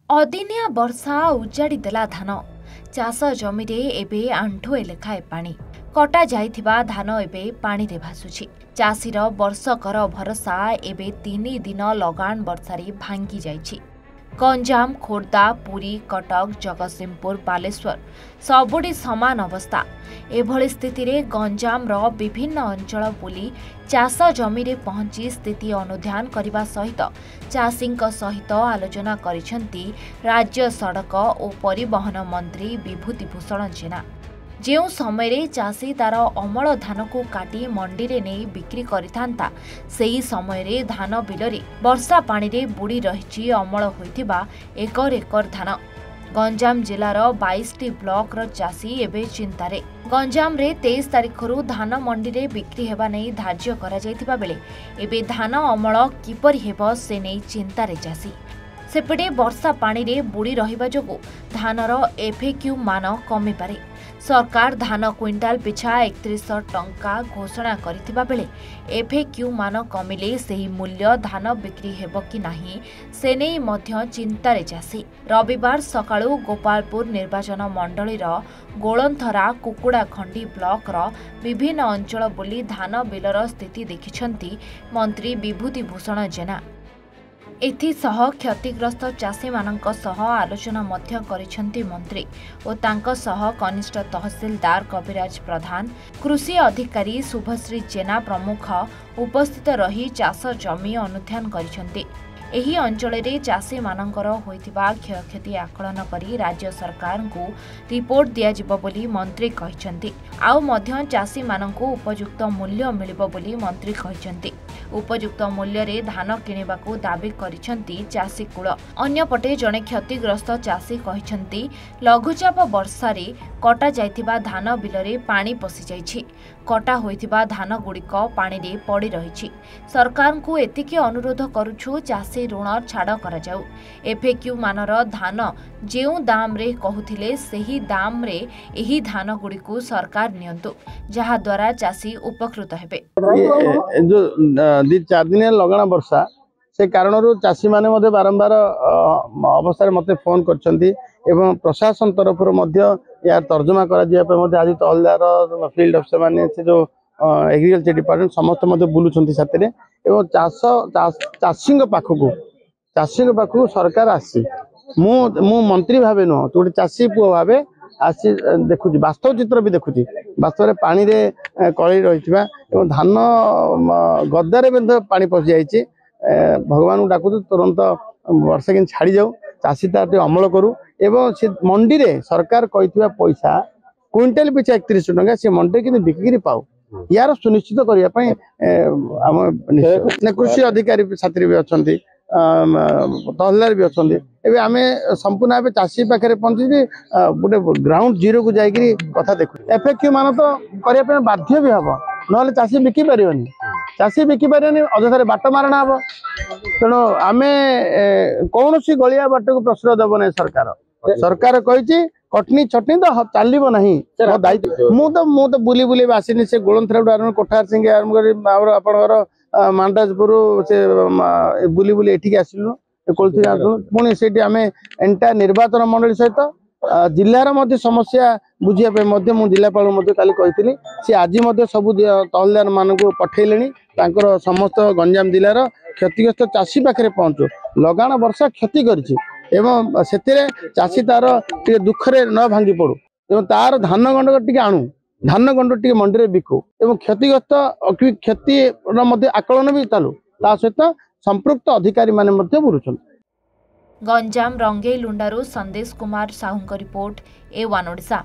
अदिनिया वर्षा उजाड़ी देला धान चाष जमी एबे आंठुए लेखाए पानी कटा जाइथिबा धान एबे पानी रे भासुछि। चाषीर वर्षकर भरोसा एबे 3 दिन लगान वर्षारे भांगी जाइछि। गंजाम, खोर्धा, पुरी, कटक, जगतसिंहपुर, बालेश्वर सबुठी समान अवस्था। एभली स्थिति रे गंजाम रो विभिन्न अंचल बुली चाष जमी रे पहुंची स्थिति अनुध्यान करने सहित चाषींक सहित आलोचना करिसेंती राज्य सड़क और परिवहन मंत्री विभूति भूषण जेना। जो समय चाषी तार अमल धान को काटी मंडी रे नहीं बिक्री करिथांता सेही समय रे धान बिलरे वर्षा पानी रे बुड़ी रहिछि अमल होइथिबा एकर एकर धान। गंजाम जिलार 22टी ब्लॉक रो चाषी एबे चिंतारे। गंजाम रे 23 तारिखरु धान मंडी रे बिक्री हेबा नै धार्य करा जायथिबा बेले एबे धान अमल किपरि हेबो से नै चिंतारे चाषी। सेपटे वर्षा पानी रे बुड़ी रहिबा जोगु धानर एफएक्यू मान कमी पारे। सरकार धान क्विंटाल पिछा 3100 टंका घोषणा करिथिबा बेले एफएक्यू मान कमिले सेही मूल्य धान बिक्री हेबो कि नाही से नै मध्य चिंतारे चाषी। रविवार सकाळु गोपालपुर निर्वाचन मंडलीर गोलंथरा कुकुड़ाखंडी ब्लॉक रो विभिन्न अंचल बुली धान बिलर स्थिति देखिछंती मंत्री विभूति भूषण जेना। एथिसह क्षतिग्रस्त चाषी मानक सह आलोचना मध्य करिसेंती मंत्री और तांको सह कनिष्ठ तहसीलदार कविराज प्रधान, कृषि अधिकारी शुभश्री जेना प्रमुख उपस्थित रही चाष जमी अनुध्यान करिसेंती। एही अंचल रे चाषी मानकर होइतिबा क्षयक्षति आकलन करी राज्य सरकार को रिपोर्ट दिया जिवो बोली मंत्री कहिसेंती। आउ मध्य चाषी मानकु उपयुक्त मूल्य मिलिबो बोली मंत्री कहिसेंती। उपयुक्त मूल्य रे धान किनिबाकू दाबी करिसेंती चाषी कूल। अन्यपटे जणे क्षतिग्रस्त चाषी कहिसेंती लघुचाप वर्षा रे कटा जाइतिबा धान बिलरे पानी पसि जाइछि। कटा होइतिबा धान गुड़िक पानी रे पड़ी रहिछि। सरकार को एतिके अनुरोध करूछु चाषी ऋण छाड़ करा जाऊ। एफएक्यू मानर धान जेउ दाम रे कहुथिले सेही दाम रे एही धान गुड़िकू सरकार नियंतु जहा द्वारा चाषी उपकृत हेबे। जो 2-4 दिन लगाना वर्षा से कारण चाषी माने मध्य बारंबार अवस्था मते फोन करछंती एवं प्रशासन तरफ यार तर्जमा करा दिया पे मध्य आज तहसीलदार फील्ड अफसर माने से जो एग्रीकल्चर डिपार्टमेंट समस्त मध्य बुलुछंती साथरे एवं चाषी पाखकू सरकार आसी मु मंत्री भावे नुह तो चाषी पुओ भावे आसी देखुची वास्तव चित्र भी देखुची। वास्तव में पानी रे कली रही धान गद्दारे पानी पशि जाइए। भगवान को डाकू तुरंत वर्षा कि छाड़ी जाऊ चाषी तार अमल करू एवं से मंडी रे सरकार कही पैसा क्विंटाल पिछा 3100 टंका से मंडी कि बिक्री पाऊ यार सुनिश्चित करने कृषि अधिकारी साथी भी अच्छा तहसीलदार भी अच्छा एवं आम संपूर्ण भाव चाषी पाखे पहुंची गोटे ग्राउंड जीरो को जाकरी कथा देखु। एफएक्यू मान तो करने बाध्य भी हम ना चाषी बिकी पारनी चाषी बिकी पारनी अଯଥାରେ बाट मारणा हम। तेणु आम कौन सी गलिया बाट को प्रश्रय देव ना सरकार कही कटनी छटनी तो चलो ना दायित्व मुझे बुली बुली आसनी से गोलंथरा आरम्भ कोठार सिंह आरम्भ कर आपंकर मांडाजपुर से बुली बुली एठिक आसलु पुणी से आम एंटायर निर्वाचन मंडली सहित जिलार समस्या बुझापी जिलापाल कही सी आज सब तहसीलदार मान पठेले समस्त गंजाम जिलार क्षतिग्रस्त चाषी पाखे पहुंचु लगाण वर्षा क्षति कर चाषी तार दुखरे न भांगी पड़ू एवं तार धान गंड टे आणु धान गंड टे मंडी में बिकू एवं क्षतिग्रस्त क्षति आकलन भी चालू ता सहित संपृक्त अधिकारी माने बुलुछन। गंजाम रंगेलुंडारू संदेश कुमार साहू रिपोर्ट A1 ओडिशा।